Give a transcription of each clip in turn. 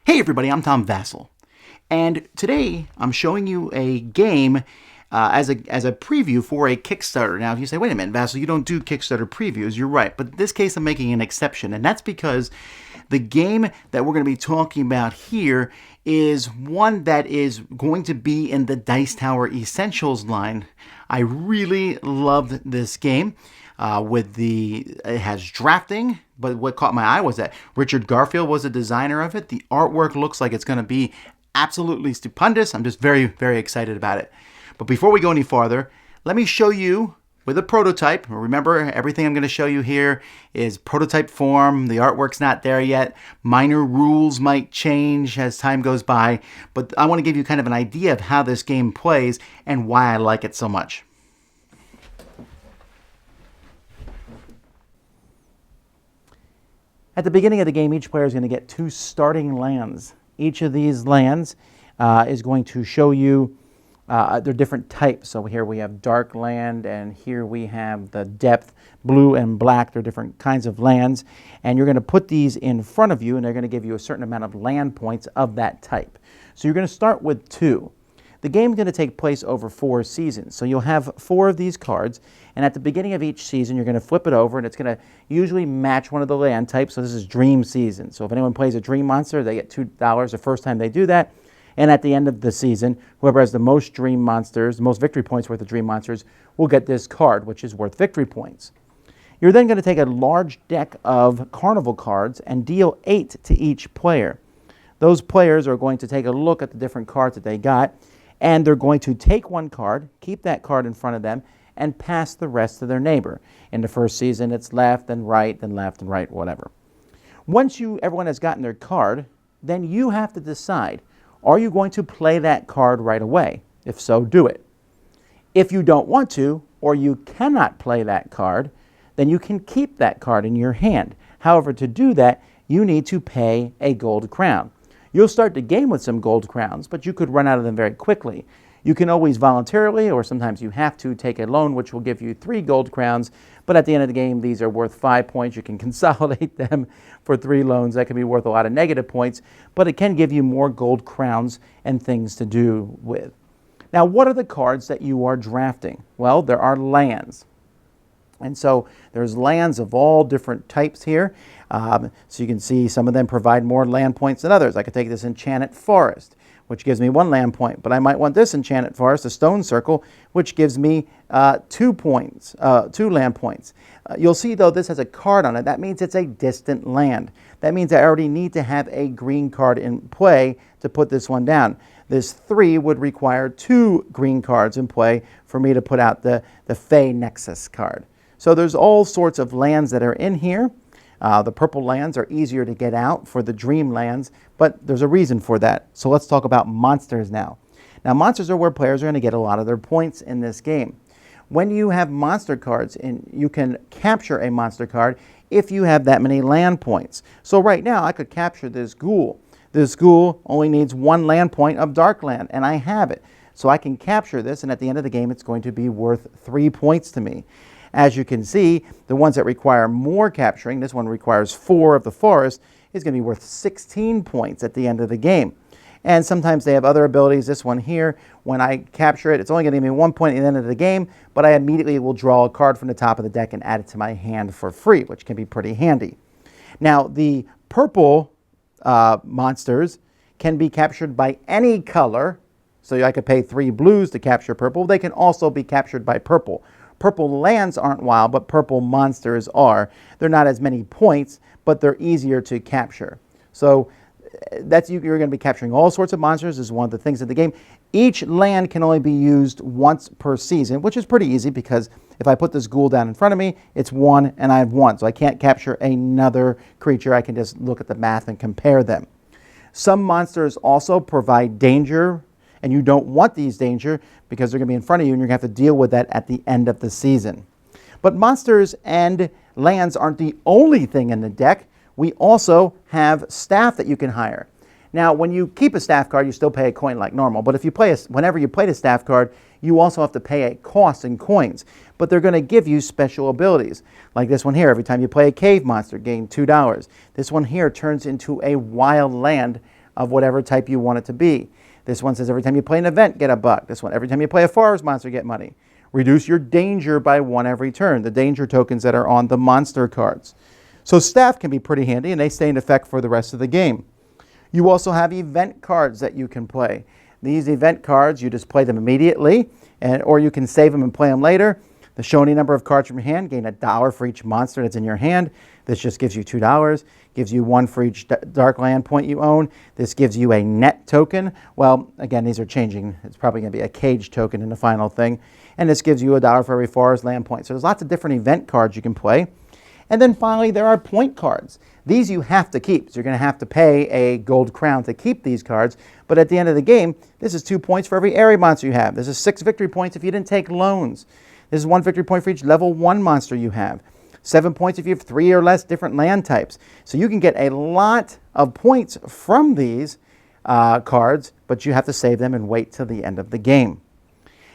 Hey everybody, I'm Tom Vasel, and today I'm showing you a game as a preview for a Kickstarter. Now, if you say, wait a minute, Vasel, you don't do Kickstarter previews, you're right, but in this case I'm making an exception, and that's because the game that we're going to be talking about here is one that is going to be in the Dice Tower Essentials line. I really loved this game. It has drafting, but what caught my eye was that Richard Garfield was the designer of it. The artwork looks like it's going to be absolutely stupendous. I'm just very, very excited about it. But before we go any farther, let me show you with a prototype. Remember, everything I'm going to show you here is prototype form. The artwork's not there yet. Minor rules might change as time goes by, but I want to give you kind of an idea of how this game plays and why I like it so much. At the beginning of the game, each player is going to get 2 starting lands. Each of these lands is going to show you their different types. So here we have dark land, and here we have the depth, blue and black. They're different kinds of lands. And you're going to put these in front of you, and they're going to give you a certain amount of land points of that type. So you're going to start with 2. The game is going to take place over 4 seasons. So you'll have 4 of these cards, and at the beginning of each season, you're going to flip it over, and it's going to usually match one of the land types. So this is Dream Season. So if anyone plays a Dream Monster, they get $2 the first time they do that. And at the end of the season, whoever has the most Dream Monsters, the most victory points worth of Dream Monsters, will get this card, which is worth victory points. You're then going to take a large deck of Carnival cards and deal 8 to each player. Those players are going to take a look at the different cards that they got, and they're going to take one card, keep that card in front of them, and pass the rest to their neighbor. In the first season, it's left and right, then left and right, whatever. Once everyone has gotten their card, then you have to decide, are you going to play that card right away? If so, do it. If you don't want to, or you cannot play that card, then you can keep that card in your hand. However, to do that, you need to pay a gold crown. You'll start the game with some gold crowns, but you could run out of them very quickly. You can always voluntarily, or sometimes you have to, take a loan, which will give you 3 gold crowns, but at the end of the game, these are worth 5 points. You can consolidate them for 3 loans. That can be worth a lot of negative points, but it can give you more gold crowns and things to do with. Now, what are the cards that you are drafting? Well, there are lands. And so there's lands of all different types here. So you can see some of them provide more land points than others. I could take this Enchanted Forest, which gives me 1 land point, but I might want this Enchanted Forest, a Stone Circle, which gives me 2 land points. You'll see, though, this has a card on it. That means it's a distant land. That means I already need to have a green card in play to put this one down. This 3 would require 2 green cards in play for me to put out the Fey Nexus card. So there's all sorts of lands that are in here. The purple lands are easier to get out for the dream lands, but there's a reason for that. So let's talk about monsters now. Now, monsters are where players are going to get a lot of their points in this game. When you have monster cards, you can capture a monster card if you have that many land points. So right now, I could capture this ghoul. This ghoul only needs 1 land point of dark land, and I have it. So I can capture this, and at the end of the game, it's going to be worth 3 points to me. As you can see, the ones that require more capturing, this one requires 4 of the forest, is going to be worth 16 points at the end of the game. And sometimes they have other abilities. This one here, when I capture it, it's only going to give me 1 point at the end of the game, but I immediately will draw a card from the top of the deck and add it to my hand for free, which can be pretty handy. Now, the purple monsters can be captured by any color. So I could pay 3 blues to capture purple. They can also be captured by purple. Purple lands aren't wild, but purple monsters are. They're not as many points, but they're easier to capture. So you're going to be capturing all sorts of monsters. This is one of the things of the game. Each land can only be used once per season, which is pretty easy because if I put this ghoul down in front of me, it's 1 and I have 1. So I can't capture another creature. I can just look at the math and compare them. Some monsters also provide danger, and you don't want these danger because they're going to be in front of you and you're going to have to deal with that at the end of the season. But monsters and lands aren't the only thing in the deck. We also have staff that you can hire. Now, when you keep a staff card, you still pay a coin like normal. But if you whenever you play the staff card, you also have to pay a cost in coins. But they're going to give you special abilities. Like this one here, every time you play a cave monster, gain $2. This one here turns into a wild land of whatever type you want it to be. This one says every time you play an event, get a buck. This one, every time you play a forest monster, get money. Reduce your danger by 1 every turn, the danger tokens that are on the monster cards. So staff can be pretty handy, and they stay in effect for the rest of the game. You also have event cards that you can play. These event cards, you just play them immediately, or you can save them and play them later. The show any number of cards from your hand, gain $1 for each monster that's in your hand. This just gives you $2, gives you 1 for each dark land point you own. This gives you a net token. Well, again, these are changing. It's probably going to be a cage token in the final thing. And this gives you $1 for every forest land point. So there's lots of different event cards you can play. And then finally, there are point cards. These you have to keep. So you're going to have to pay a gold crown to keep these cards. But at the end of the game, this is 2 points for every area monster you have. This is 6 victory points if you didn't take loans. This is 1 victory point for each level 1 monster you have. 7 points if you have 3 or less different land types. So you can get a lot of points from these cards, but you have to save them and wait till the end of the game.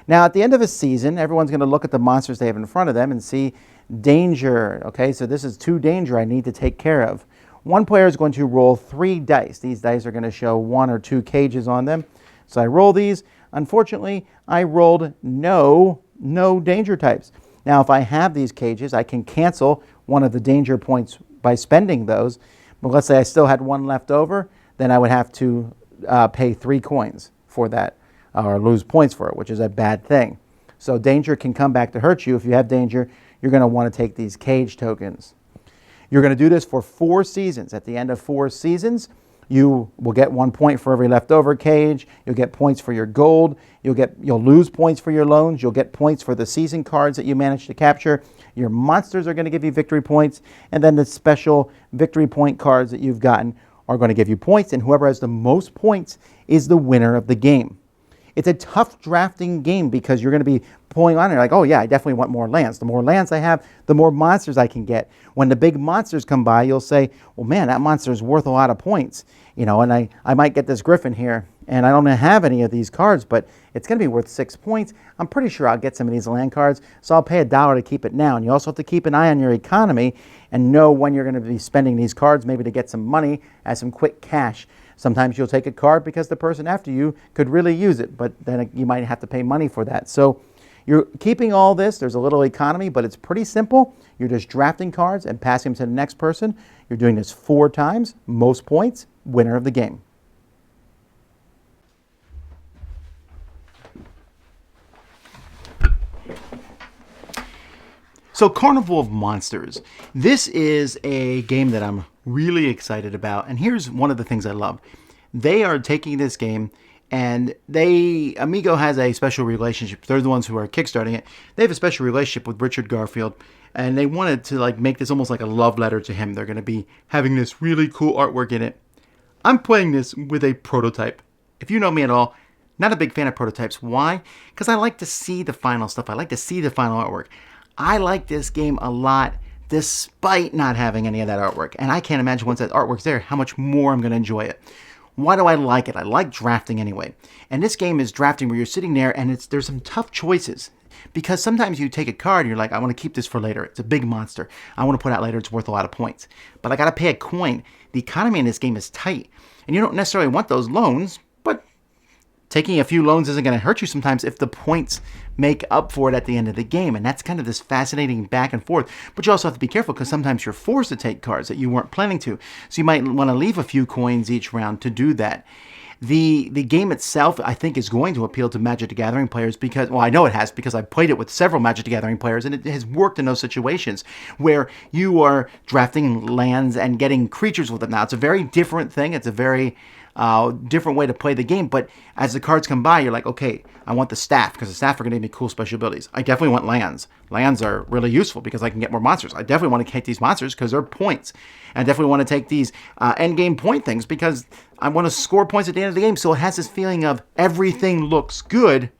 Now, at the end of a season, everyone's going to look at the monsters they have in front of them and see danger. Okay, so this is 2 danger I need to take care of. One player is going to roll 3 dice. These dice are going to show 1 or 2 cages on them. So I roll these. Unfortunately, I rolled no danger types. Now, if I have these cages, I can cancel one of the danger points by spending those. But let's say I still had 1 left over, then I would have to pay 3 coins for that, or lose points for it, which is a bad thing. So danger can come back to hurt you. If you have danger, you're going to want to take these cage tokens. You're going to do this for 4 seasons. At the end of 4 seasons, you will get 1 point for every leftover cage. You'll get points for your gold. You'll lose points for your loans. You'll get points for the season cards that you managed to capture. Your monsters are going to give you victory points. And then the special victory point cards that you've gotten are going to give you points. And whoever has the most points is the winner of the game. It's a tough drafting game because you're going to be pulling on it like, oh yeah, I definitely want more lands. The more lands I have, the more monsters I can get. When the big monsters come by, you'll say, well, man, that monster is worth a lot of points. You know, and I might get this griffin here, and I don't have any of these cards, but it's going to be worth 6 points. I'm pretty sure I'll get some of these land cards, so I'll pay $1 to keep it now. And you also have to keep an eye on your economy and know when you're going to be spending these cards, maybe to get some money as some quick cash. Sometimes you'll take a card because the person after you could really use it, but then you might have to pay money for that. So you're keeping all this. There's a little economy, but it's pretty simple. You're just drafting cards and passing them to the next person. You're doing this 4 times, most points, winner of the game. So Carnival of Monsters. This is a game that I'm really excited about. And here's one of the things I love. They are taking this game and Amigo has a special relationship. They're the ones who are kickstarting it. They have a special relationship with Richard Garfield. And they wanted to make this almost like a love letter to him. They're going to be having this really cool artwork in it. I'm playing this with a prototype. If you know me at all, not a big fan of prototypes. Why? Because I like to see the final stuff. I like to see the final artwork. I like this game a lot despite not having any of that artwork. And I can't imagine once that artwork's there how much more I'm going to enjoy it. Why do I like it? I like drafting anyway. And this game is drafting where you're sitting there and there's some tough choices. Because sometimes you take a card and you're like, I want to keep this for later. It's a big monster. I want to put out later. It's worth a lot of points. But I got to pay a coin. The economy in this game is tight. And you don't necessarily want those loans, but taking a few loans isn't going to hurt you sometimes if the points make up for it at the end of the game. And that's kind of this fascinating back and forth. But you also have to be careful because sometimes you're forced to take cards that you weren't planning to. So you might want to leave a few coins each round to do that. The game itself, I think, is going to appeal to Magic the Gathering players because, well, I know it has because I've played it with several Magic the Gathering players, and it has worked in those situations where you are drafting lands and getting creatures with them. Now, it's a very different thing. It's a very different way to play the game, but as the cards come by, you're like, okay, I want the staff because the staff are going to give me cool special abilities. I definitely want lands. Lands are really useful because I can get more monsters. I definitely want to take these monsters because they're points. And I definitely want to take these end game point things because I want to score points at the end of the game. So it has this feeling of everything looks good,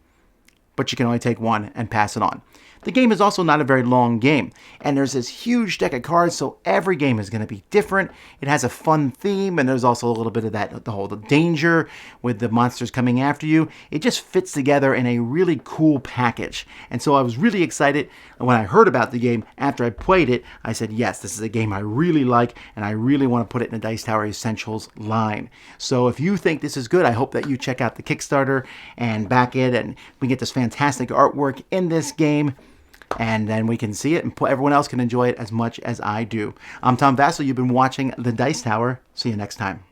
but you can only take one and pass it on. The game is also not a very long game, and there's this huge deck of cards, so every game is going to be different. It has a fun theme, and there's also a little bit of that, the whole danger with the monsters coming after you. It just fits together in a really cool package. And so I was really excited when I heard about the game. After I played it, I said, yes, this is a game I really like, and I really want to put it in the Dice Tower Essentials line. So if you think this is good, I hope that you check out the Kickstarter and back it, and we get this fantastic artwork in this game. And then we can see it, and everyone else can enjoy it as much as I do. I'm Tom Vasel. You've been watching The Dice Tower. See you next time.